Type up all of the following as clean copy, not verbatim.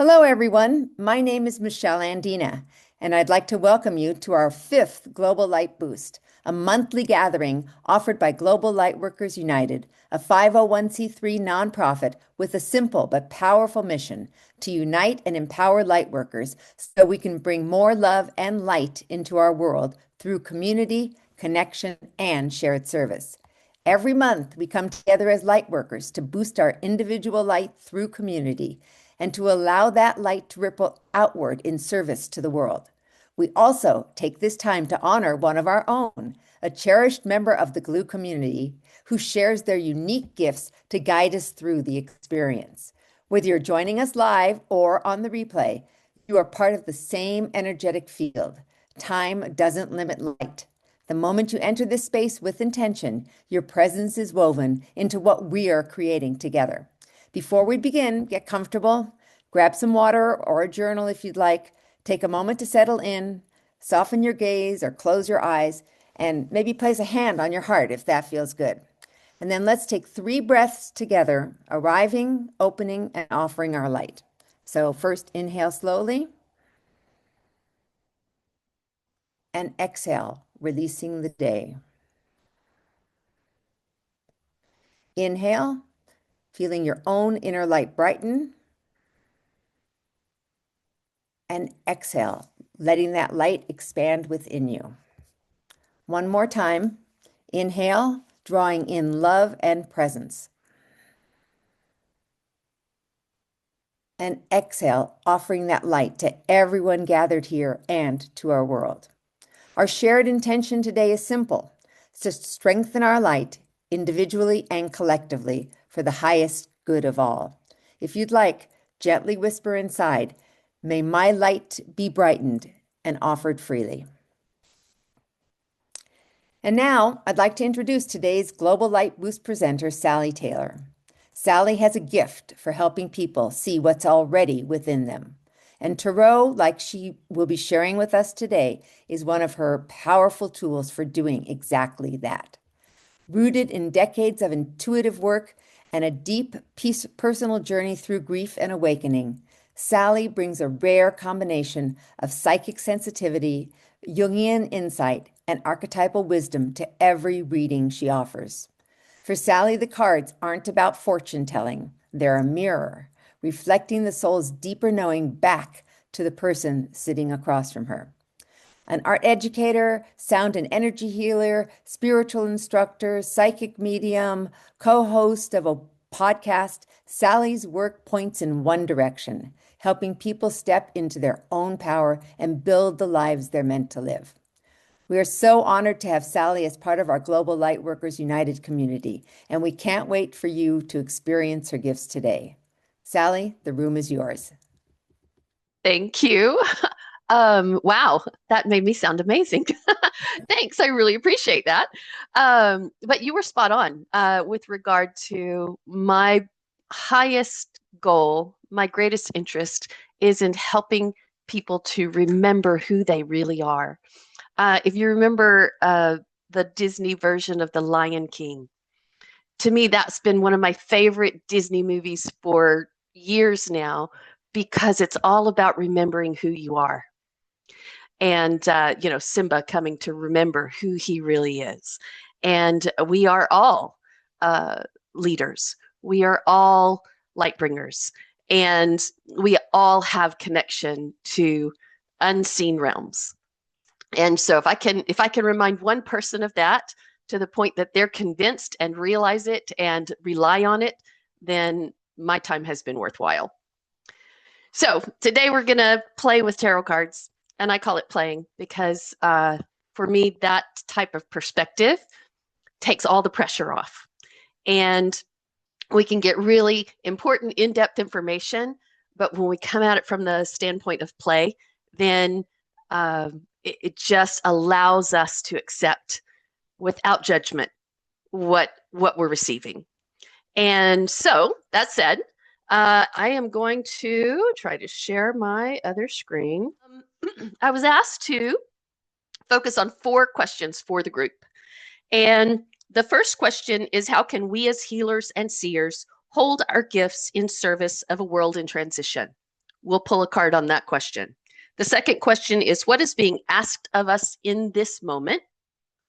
Hello, everyone. My name is Michelle Andina, and I'd like to welcome you to our fifth Global Light Boost, a monthly gathering offered by Global Lightworkers United, a 501c3 nonprofit with a simple but powerful mission to unite and empower lightworkers so we can bring more love and light into our world through community, connection, and shared service. Every month, we come together as lightworkers to boost our individual light through community and to allow that light to ripple outward in service to the world. We also take this time to honor one of our own, a cherished member of the GLUE community who shares their unique gifts to guide us through the experience. Whether you're joining us live or on the replay, you are part of the same energetic field. Time doesn't limit light. The moment you enter this space with intention, your presence is woven into what we are creating together. Before we begin, get comfortable, grab some water or a journal if you'd like, take a moment to settle in, soften your gaze or close your eyes, and maybe place a hand on your heart if that feels good. And then let's take 3 breaths together, arriving, opening, and offering our light. So first, inhale slowly, and exhale, releasing the day. Inhale, feeling your own inner light brighten. And exhale, letting that light expand within you. One more time. Inhale, drawing in love and presence. And exhale, offering that light to everyone gathered here and to our world. Our shared intention today is simple. It's to strengthen our light individually and collectively for the highest good of all. If you'd like, gently whisper inside, "May my light be brightened and offered freely." And now I'd like to introduce today's Global Light Boost presenter, Sally Taylor. Sally has a gift for helping people see what's already within them. And tarot, like she will be sharing with us today, is one of her powerful tools for doing exactly that. Rooted in decades of intuitive work and a deep personal journey through grief and awakening, Sally brings a rare combination of psychic sensitivity, Jungian insight, and archetypal wisdom to every reading she offers. For Sally, the cards aren't about fortune telling. They're a mirror, reflecting the soul's deeper knowing back to the person sitting across from her. An art educator, sound and energy healer, spiritual instructor, psychic medium, co-host of a podcast, Sally's work points in one direction, helping people step into their own power and build the lives they're meant to live. We are so honored to have Sally as part of our Global Lightworkers United community, and we can't wait for you to experience her gifts today. Sally, the room is yours. Thank you. Wow, that made me sound amazing. Thanks, I really appreciate that. But you were spot on with regard to my highest goal, my greatest interest is in helping people to remember who they really are. If you remember the Disney version of The Lion King, to me, that's been one of my favorite Disney movies for years now because it's all about remembering who you are. And, Simba coming to remember who he really is. And we are all leaders. We are all light bringers. And we all have connection to unseen realms. And so if I can remind one person of that to the point that they're convinced and realize it and rely on it, then my time has been worthwhile. So today we're going to play with tarot cards. And I call it playing because for me, that type of perspective takes all the pressure off. And we can get really important, in-depth information. But when we come at it from the standpoint of play, then it just allows us to accept without judgment what we're receiving. And so that said, I am going to try to share my other screen. I was asked to focus on 4 questions for the group. And the first question is, how can we as healers and seers hold our gifts in service of a world in transition? we'll pull a card on that question. The second question is, what is being asked of us in this moment?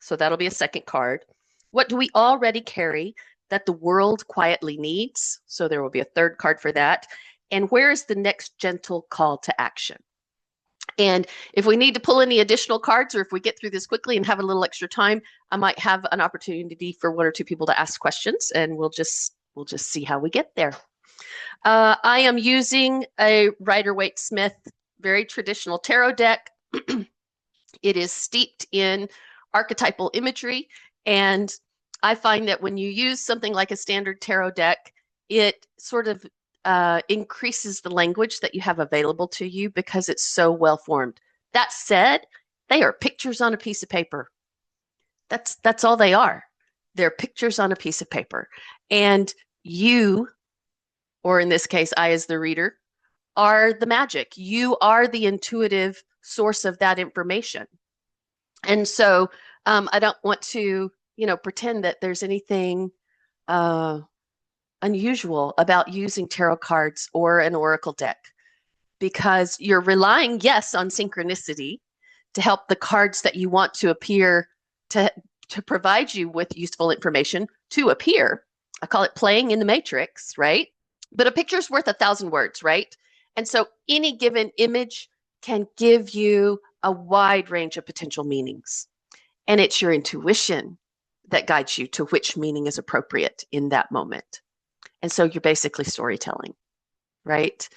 So that'll be a second card. What do we already carry that the world quietly needs? So there will be a third card for that. And where is the next gentle call to action? And if we need to pull any additional cards, or if we get through this quickly and have a little extra time, I might have an opportunity for one or two people to ask questions, and we'll just see how we get there. I am using a Rider-Waite-Smith, very traditional tarot deck. It is steeped in archetypal imagery, and I find that when you use something like a standard tarot deck, it sort of increases the language that you have available to you because it's so well formed. That said, they are pictures on a piece of paper. That's all they are. They're pictures on a piece of paper. And you, or in this case, I as the reader, are the magic. You are the intuitive source of that information. And so I don't want to, pretend that there's anything unusual about using tarot cards or an oracle deck, because you're relying, yes, on synchronicity to help the cards that you want to appear to provide you with useful information to appear. I call it playing in the matrix, right? But a picture's worth 1,000 words, right? And so any given image can give you a wide range of potential meanings. And it's your intuition that guides you to which meaning is appropriate in that moment. And so you're basically storytelling, right?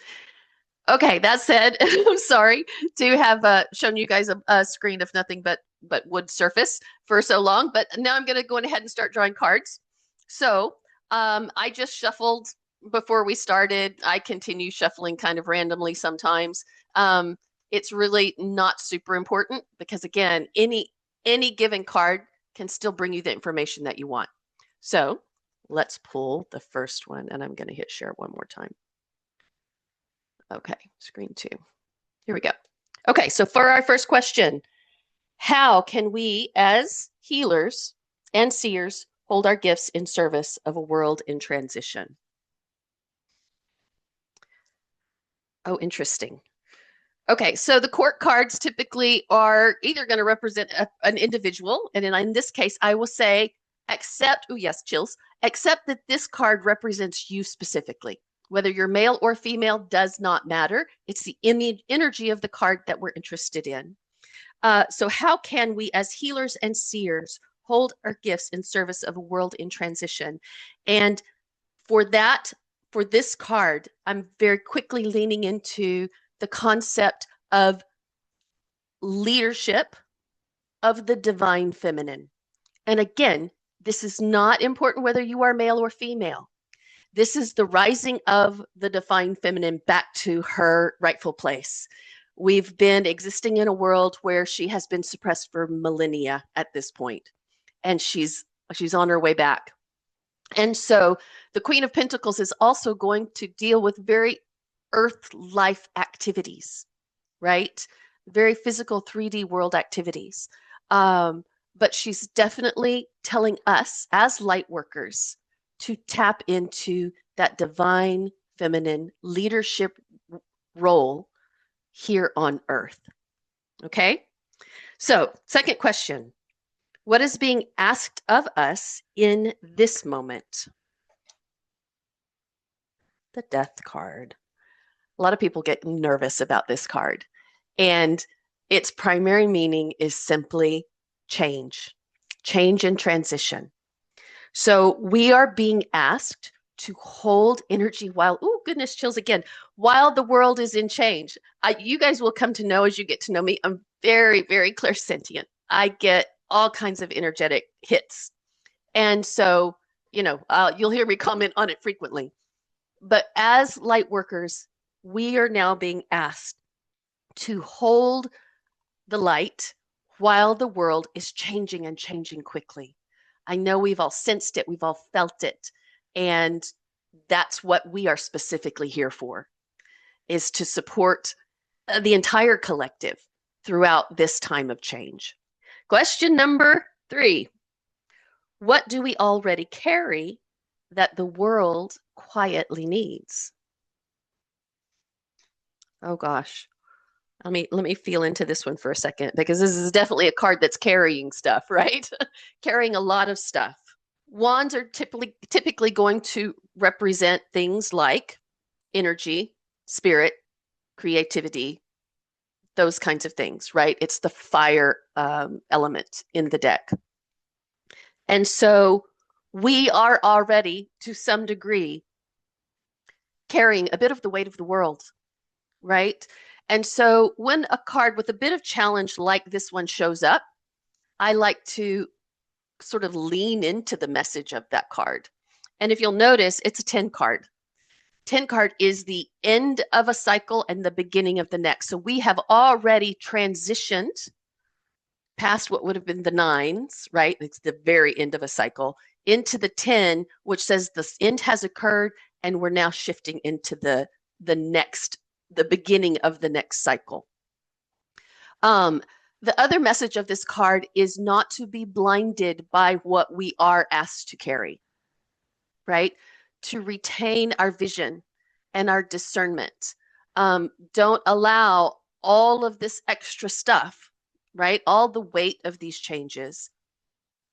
Okay, that said, I'm sorry to have shown you guys a screen of nothing but wood surface for so long, but now I'm going to go ahead and start drawing cards. So I just shuffled before we started. I continue shuffling kind of randomly sometimes. It's really not super important because, again, any given card can still bring you the information that you want. So let's pull the first one, and I'm going to hit share one more time. Okay, screen 2. Here we go. Okay, so for our first question, how can we as healers and seers hold our gifts in service of a world in transition? Oh, interesting. Okay, so the court cards typically are either going to represent an individual, and in this case, I will say, accept that this card represents you specifically. Whether you're male or female does not matter. It's the energy of the card that we're interested in. So how can we as healers and seers hold our gifts in service of a world in transition? And for this card, I'm very quickly leaning into the concept of leadership of the divine feminine. And again, this is not important whether you are male or female. This is the rising of the divine feminine back to her rightful place. We've been existing in a world where she has been suppressed for millennia at this point, and she's on her way back. And so the Queen of Pentacles is also going to deal with very earth life activities, right? Very physical 3D world activities. But she's definitely telling us as light workers to tap into that divine feminine leadership role here on earth. Okay? So, second question. What is being asked of us in this moment? The Death card. A lot of people get nervous about this card, and its primary meaning is simply change and transition. So we are being asked to hold energy while, oh goodness, chills again, while the world is in change. You guys will come to know as you get to know me, I'm very, very clairsentient. I get all kinds of energetic hits. And so, you'll hear me comment on it frequently. But as light workers, we are now being asked to hold the light while the world is changing and changing quickly. I know we've all sensed it, we've all felt it, and that's what we are specifically here for, is to support the entire collective throughout this time of change. Question number 3. What do we already carry that the world quietly needs? Oh gosh. Let me feel into this one for a second because this is definitely a card that's carrying stuff, right? Carrying a lot of stuff. Wands are typically going to represent things like energy, spirit, creativity, those kinds of things, right? It's the fire element in the deck. And so we are already, to some degree, carrying a bit of the weight of the world, right? And so when a card with a bit of challenge like this one shows up, I like to sort of lean into the message of that card. And if you'll notice, it's a 10 card. 10 card is the end of a cycle and the beginning of the next. So we have already transitioned past what would have been the nines, right? It's the very end of a cycle, into the 10, which says the end has occurred and we're now shifting into the beginning of the next cycle. The other message of this card is not to be blinded by what we are asked to carry, right? To retain our vision and our discernment. Don't allow all of this extra stuff, right? All the weight of these changes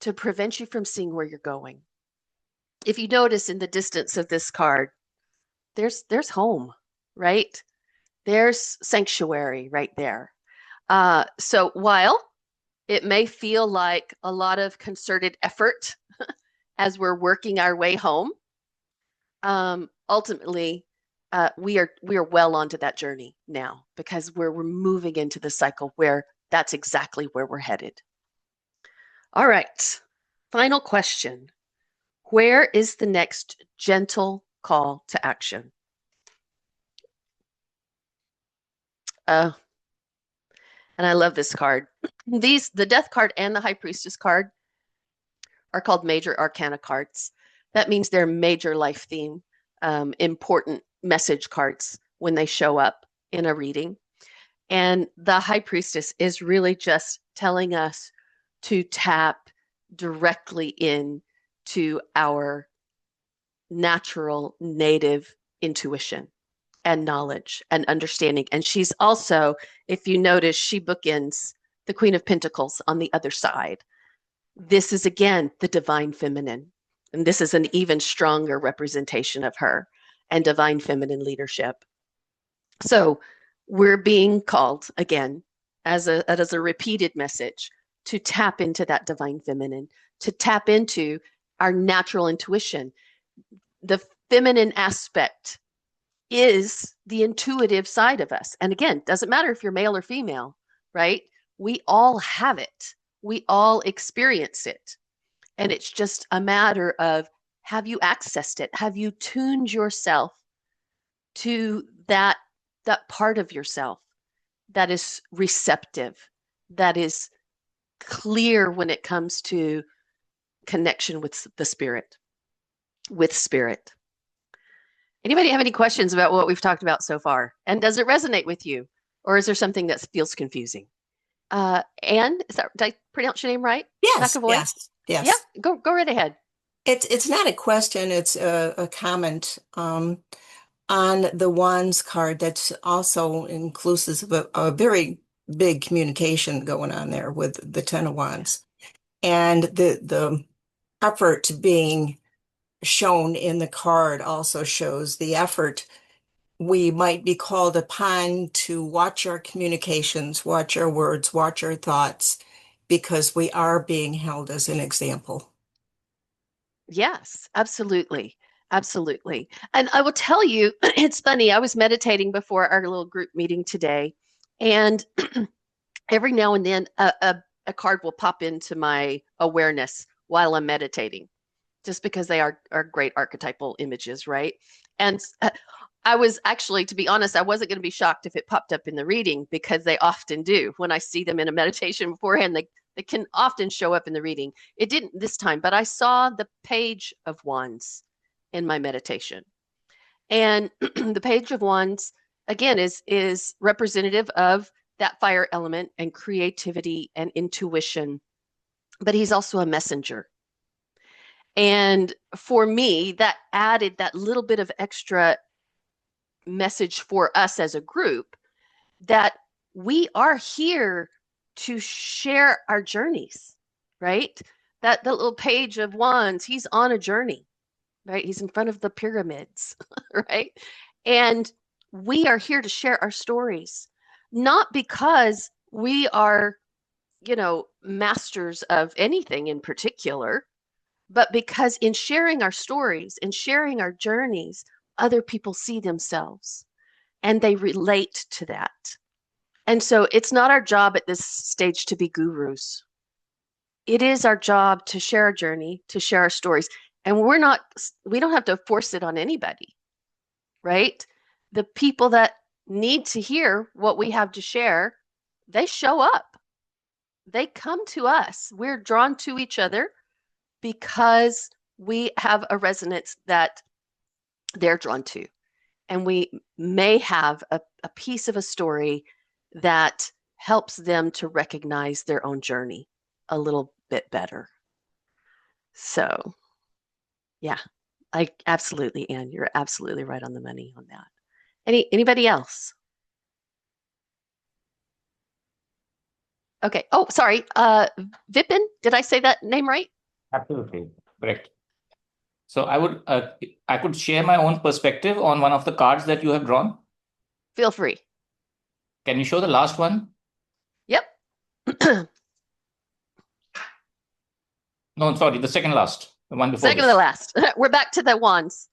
to prevent you from seeing where you're going. If you notice in the distance of this card, there's home, right? There's sanctuary right there. So while it may feel like a lot of concerted effort as we're working our way home, ultimately, we are well onto that journey now because we're moving into the cycle where that's exactly where we're headed. All right, final question. Where is the next gentle call to action? And I love this card. The Death card and the High Priestess card are called major arcana cards. That means they're major life theme, important message cards when they show up in a reading. And the High Priestess is really just telling us to tap directly in to our natural native intuition and knowledge and understanding. And she's also, if you notice, she bookends the Queen of Pentacles on the other side. This is again the divine feminine. And this is an even stronger representation of her and divine feminine leadership. So we're being called again as a repeated message to tap into that divine feminine, to tap into our natural intuition. The feminine aspect is the intuitive side of us. And again, doesn't matter if you're male or female, right? We all have it. We all experience it. And it's just a matter of, have you accessed it? Have you tuned yourself to that part of yourself that is receptive, that is clear when it comes to connection with the spirit, with spirit? Anybody have any questions about what we've talked about so far? And does it resonate with you? Or is there something that feels confusing? Anne, did I pronounce your name right? Yes, McAvoy? yes, Yeah, yes. go right ahead. It's not a question, it's a comment on the wands card that's also inclusive of a very big communication going on there with the Ten of Wands. And the effort being shown in the card also shows the effort we might be called upon to watch our communications, watch our words, watch our thoughts, because we are being held as an example. Yes, absolutely. Absolutely. And I will tell you, it's funny, I was meditating before our little group meeting today, and every now and then a card will pop into my awareness while I'm meditating, just because they are great archetypal images, right? And I was actually, to be honest, I wasn't going to be shocked if it popped up in the reading because they often do. When I see them in a meditation beforehand, they can often show up in the reading. It didn't this time, but I saw the Page of Wands in my meditation. And the Page of Wands, again, is representative of that fire element and creativity and intuition, but he's also a messenger. And for me, that added that little bit of extra message for us as a group that we are here to share our journeys, right? That the little page of wands, he's on a journey, right? He's in front of the pyramids, right? And we are here to share our stories, not because we are, masters of anything in particular, but because in sharing our stories and sharing our journeys, other people see themselves and they relate to that. And so it's not our job at this stage to be gurus. It is our job to share our journey, to share our stories. And we don't have to force it on anybody, right? The people that need to hear what we have to share, they show up. They come to us. We're drawn to each other because we have a resonance that they're drawn to. And we may have a piece of a story that helps them to recognize their own journey a little bit better. So, yeah, absolutely, Anne, you're absolutely right on the money on that. Anybody else? Okay. Oh, sorry. Vipin, did I say that name right? Absolutely correct. So I could share my own perspective on one of the cards that you have drawn. Feel free. Can you show the last one? Yep. No, sorry, the second last, the one before Second to this. the last. We're back to the wands.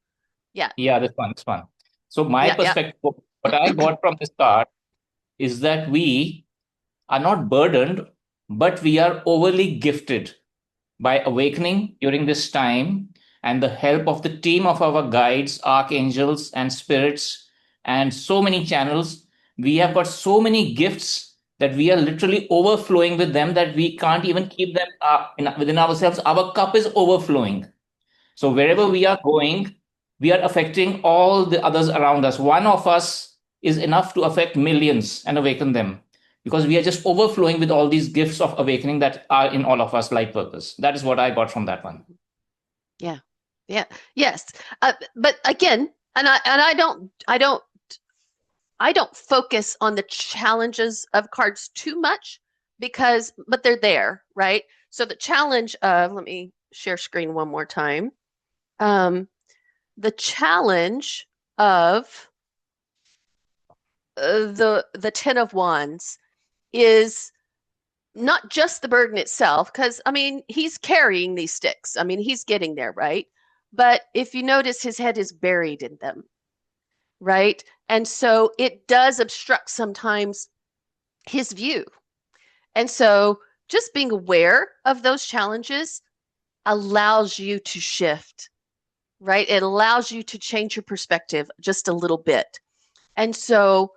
Yeah. Yeah, this one. So my perspective, what I got from this card is that we are not burdened, but we are overly gifted by awakening during this time and the help of the team of our guides, archangels, and spirits, and so many channels. We have got so many gifts that we are literally overflowing with them that we can't even keep them within ourselves. Our cup is overflowing. So wherever we are going, we are affecting all the others around us. One of us is enough to affect millions and awaken them, because we are just overflowing with all these gifts of awakening that are in all of us light workers. That is what I got from that one. Yeah. Yes. But again, I don't focus on the challenges of cards too much but they're there, right? So the challenge of, let me share screen one more time. The challenge of the 10 of Wands is not just the burden itself, because he's carrying these sticks. He's getting there, right? But if you notice, his head is buried in them, right? And so it does obstruct sometimes his view. And so just being aware of those challenges allows you to shift, right? It allows you to change your perspective just a little bit. And so,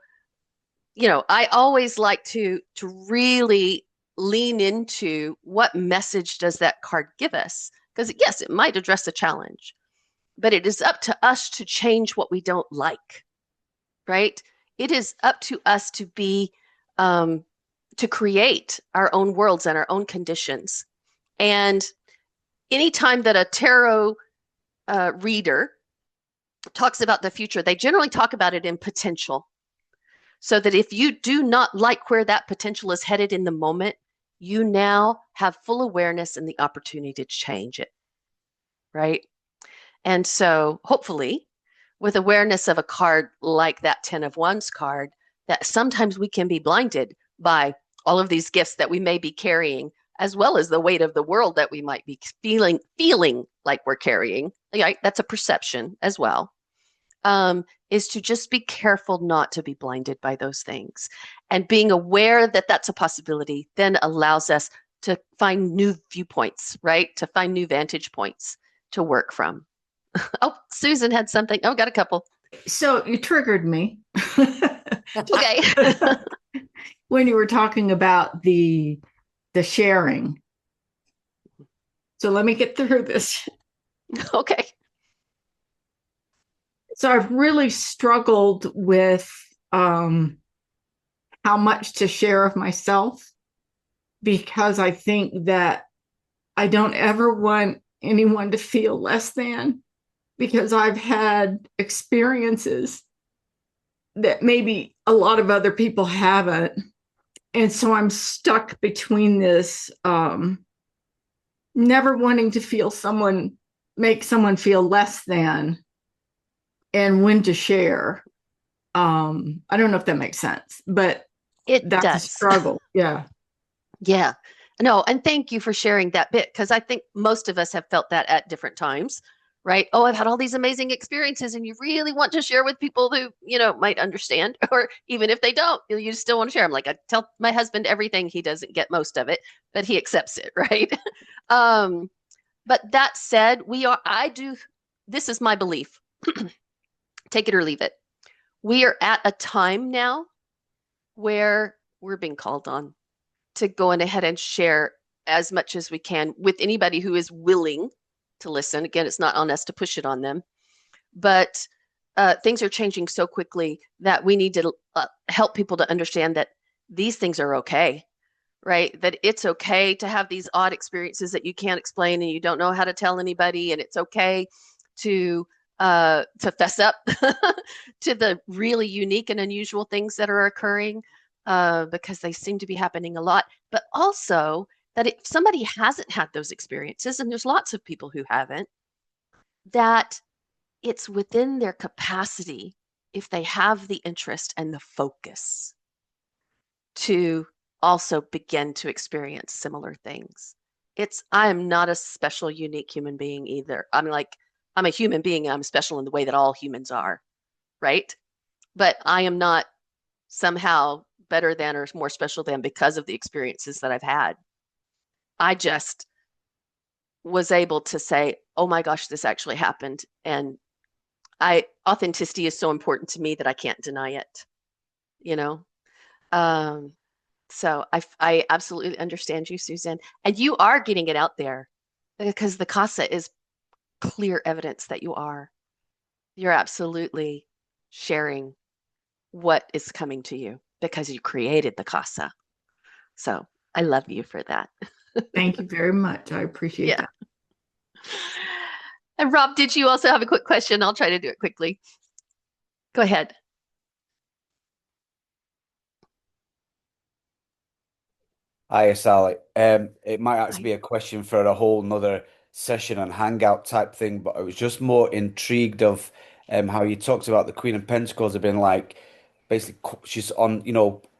I always like to really lean into what message does that card give us? Because yes, it might address a challenge, but it is up to us to change what we don't like, right? It is up to us to be, to create our own worlds and our own conditions. And anytime that a tarot reader talks about the future, they generally talk about it in potential. So that if you do not like where that potential is headed in the moment, you now have full awareness and the opportunity to change it, right? And so hopefully with awareness of a card like that 10 of Wands card, that sometimes we can be blinded by all of these gifts that we may be carrying, as well as the weight of the world that we might be feeling like we're carrying. Like, that's a perception as well. Is to just be careful not to be blinded by those things. And being aware that that's a possibility then allows us to find new viewpoints, right? To find new vantage points to work from. Oh, Susan had something. Oh, got a couple. So you triggered me. Okay. When you were talking about the sharing. So let me get through this. Okay. So I've really struggled with how much to share of myself, because I think that I don't ever want anyone to feel less than, because I've had experiences that maybe a lot of other people haven't. And so I'm stuck between this never wanting to make someone feel less than, and when to share. I don't know if that makes sense, but It that's a does. struggle. Yeah. Yeah. No, and thank you for sharing that bit, because I think most of us have felt that at different times, right? Oh, I've had all these amazing experiences, and you really want to share with people who, might understand, or even if they don't, you still want to share. I'm like, I tell my husband everything. He doesn't get most of it, but he accepts it, right? But that said, this is my belief. Take it or leave it. We are at a time now where we're being called on to go in ahead and share as much as we can with anybody who is willing to listen. Again, it's not on us to push it on them, but things are changing so quickly that we need to help people to understand that these things are okay, right? That it's okay to have these odd experiences that you can't explain and you don't know how to tell anybody, and it's okay to fess up to the really unique and unusual things that are occurring, because they seem to be happening a lot. But also that if somebody hasn't had those experiences, and there's lots of people who haven't, that it's within their capacity, if they have the interest and the focus, to also begin to experience similar things. I am not a special, unique human being either. I'm a human being. I'm special in the way that all humans are, right? But I am not somehow better than or more special than because of the experiences that I've had. I just was able to say, oh my gosh, this actually happened. And authenticity is so important to me that I can't deny it, you know? So I absolutely understand you, Susan. And you are getting it out there, because the CASA is clear evidence that you are. You're absolutely sharing what is coming to you because you created the CASA. So I love you for that. Thank you very much. I appreciate Yeah. that. And Rob, did you also have a quick question? I'll try to do it quickly. Go ahead. Hi, Sally. It might actually be a question for a whole nother session and hangout type thing, but I was just more intrigued of how you talked about the Queen of Pentacles have been like basically she's on,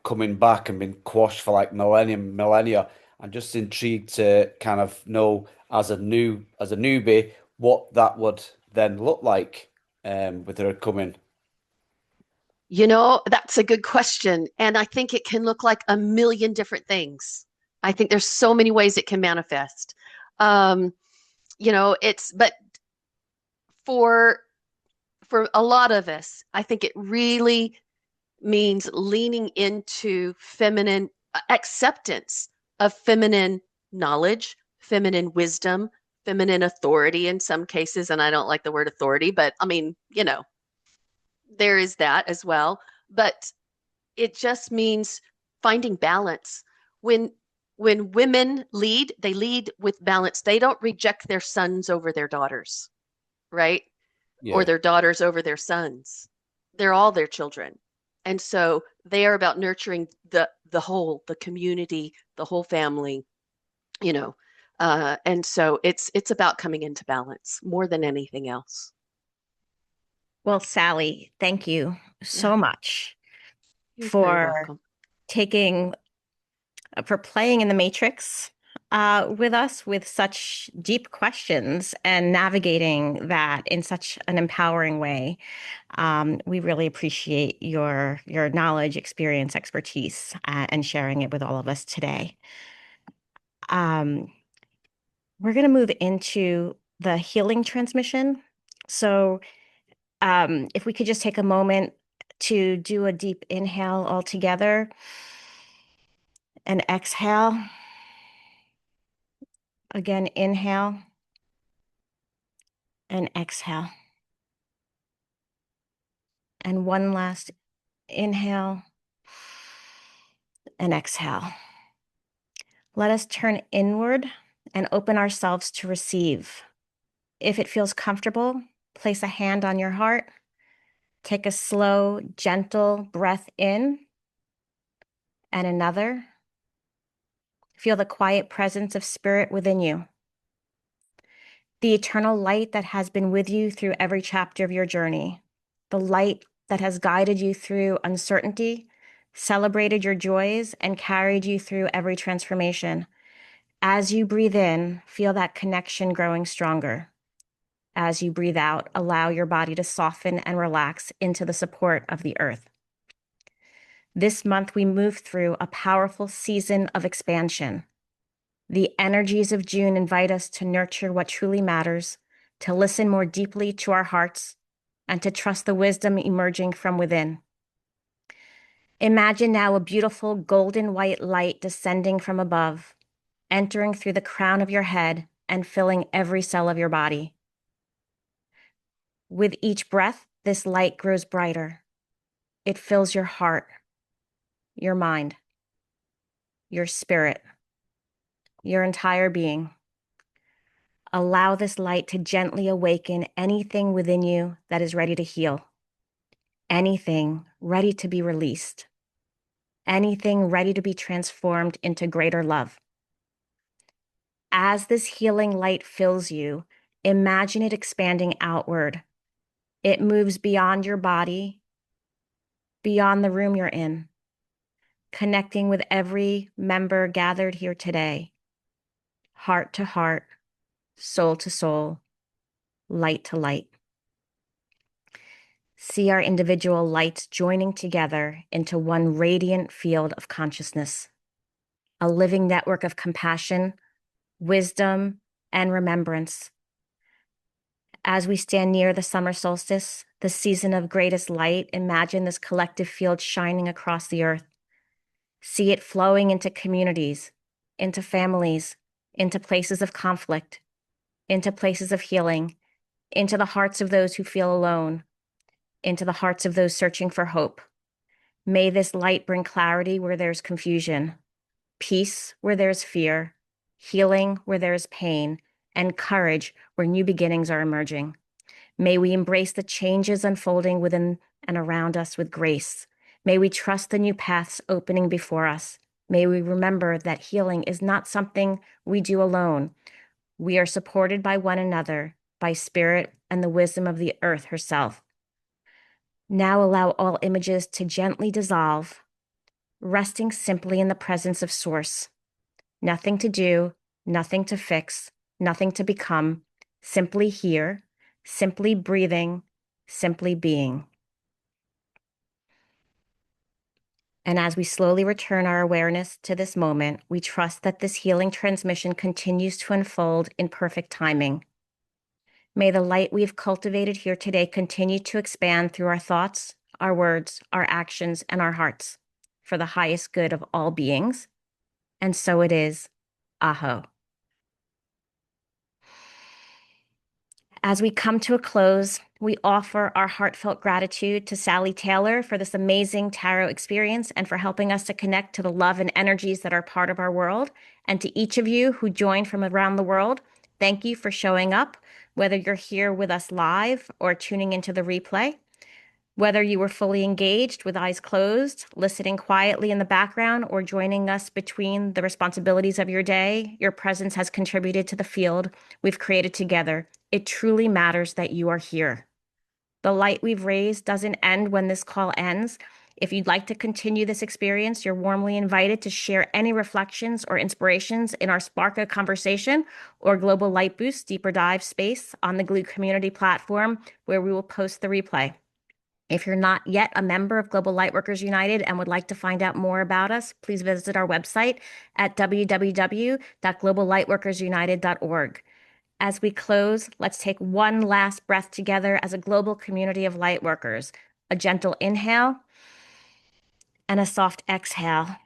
coming back and been quashed for like millennia. I'm just intrigued to kind of know as a newbie what that would then look like with her coming. That's a good question. And I think it can look like a million different things. I think there's so many ways it can manifest. But for a lot of us, I think it really means leaning into feminine acceptance of feminine knowledge, feminine wisdom, feminine authority in some cases. And I don't like the word authority, but I mean, there is that as well. But it just means finding balance. When women lead, they lead with balance. They don't reject their sons over their daughters, right? Yeah. Or their daughters over their sons. They're all their children. And so they are about nurturing the whole, the community, the whole family, and so it's about coming into balance more than anything else. Well, Sally, thank you so much You're very for welcome. for playing in the Matrix with us with such deep questions and navigating that in such an empowering way. We really appreciate your knowledge, experience, expertise, and sharing it with all of us today. We're going to move into the healing transmission. So if we could just take a moment to do a deep inhale all together and exhale. Again, inhale and exhale. And one last inhale and exhale. Let us turn inward and open ourselves to receive. If it feels comfortable, place a hand on your heart Take a slow, gentle breath in and another. Feel the quiet presence of spirit within you. The eternal light that has been with you through every chapter of your journey. The light that has guided you through uncertainty, celebrated your joys, and carried you through every transformation. As you breathe in, feel that connection growing stronger. As you breathe out, allow your body to soften and relax into the support of the earth. This month, we move through a powerful season of expansion. The energies of June invite us to nurture what truly matters, to listen more deeply to our hearts, and to trust the wisdom emerging from within. Imagine now a beautiful golden white light descending from above, entering through the crown of your head and filling every cell of your body. With each breath, this light grows brighter. It fills your heart, your mind, your spirit, your entire being. Allow this light to gently awaken anything within you that is ready to heal, anything ready to be released, anything ready to be transformed into greater love. As this healing light fills you, imagine it expanding outward. It moves beyond your body, beyond the room you're in, connecting with every member gathered here today, heart to heart, soul to soul, light to light. See our individual lights joining together into one radiant field of consciousness, a living network of compassion, wisdom, and remembrance. As we stand near the summer solstice, the season of greatest light, imagine this collective field shining across the earth. See it flowing into communities, into families, into places of conflict, into places of healing, into the hearts of those who feel alone, into the hearts of those searching for hope. May this light bring clarity where there's confusion, peace where there's fear, healing where there's pain, and courage where new beginnings are emerging. May we embrace the changes unfolding within and around us with grace. May we trust the new paths opening before us. May we remember that healing is not something we do alone. We are supported by one another, by spirit and the wisdom of the earth herself. Now allow all images to gently dissolve, resting simply in the presence of Source. Nothing to do, nothing to fix, nothing to become, simply here, simply breathing, simply being. And as we slowly return our awareness to this moment, we trust that this healing transmission continues to unfold in perfect timing. May the light we've cultivated here today continue to expand through our thoughts, our words, our actions, and our hearts for the highest good of all beings. And so it is. Aho. As we come to a close, we offer our heartfelt gratitude to Sally Taylor for this amazing tarot experience and for helping us to connect to the love and energies that are part of our world. And to each of you who joined from around the world, thank you for showing up, whether you're here with us live or tuning into the replay. Whether you were fully engaged with eyes closed, listening quietly in the background, or joining us between the responsibilities of your day, your presence has contributed to the field we've created together. It truly matters that you are here. The light we've raised doesn't end when this call ends. If you'd like to continue this experience, you're warmly invited to share any reflections or inspirations in our Spark a Conversation or Global Light Boost Deeper Dive space on the Glue community platform, where we will post the replay. If you're not yet a member of Global Lightworkers United and would like to find out more about us, please visit our website at www.globallightworkersunited.org. As we close, let's take one last breath together as a global community of lightworkers. A gentle inhale and a soft exhale.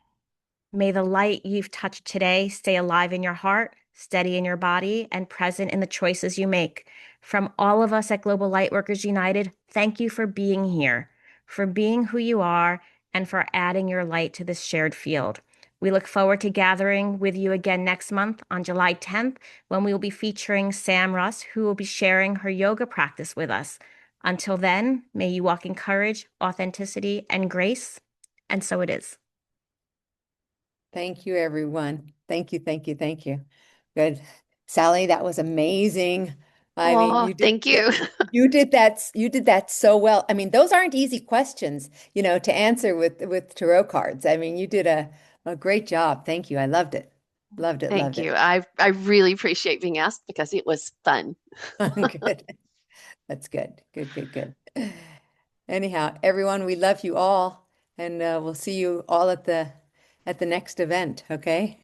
May the light you've touched today stay alive in your heart, steady in your body, and present in the choices you make. From all of us at Global Lightworkers United, thank you for being here, for being who you are, and for adding your light to this shared field. We look forward to gathering with you again next month on July 10th, when we will be featuring Sam Russ, who will be sharing her yoga practice with us. Until then, may you walk in courage, authenticity, and grace. And so it is. Thank you, everyone. Thank you, thank you, thank you. Good. Sally, that was amazing. I mean, Oh, thank you. you did that so well. I mean, those aren't easy questions, to answer with tarot cards. I mean, you did a great job. Thank you. I loved it. Loved it, Thank loved you. it. I really appreciate being asked because it was fun. Good. That's good. Good, good, good. Anyhow, everyone, we love you all, and we'll see you all at the next event, okay?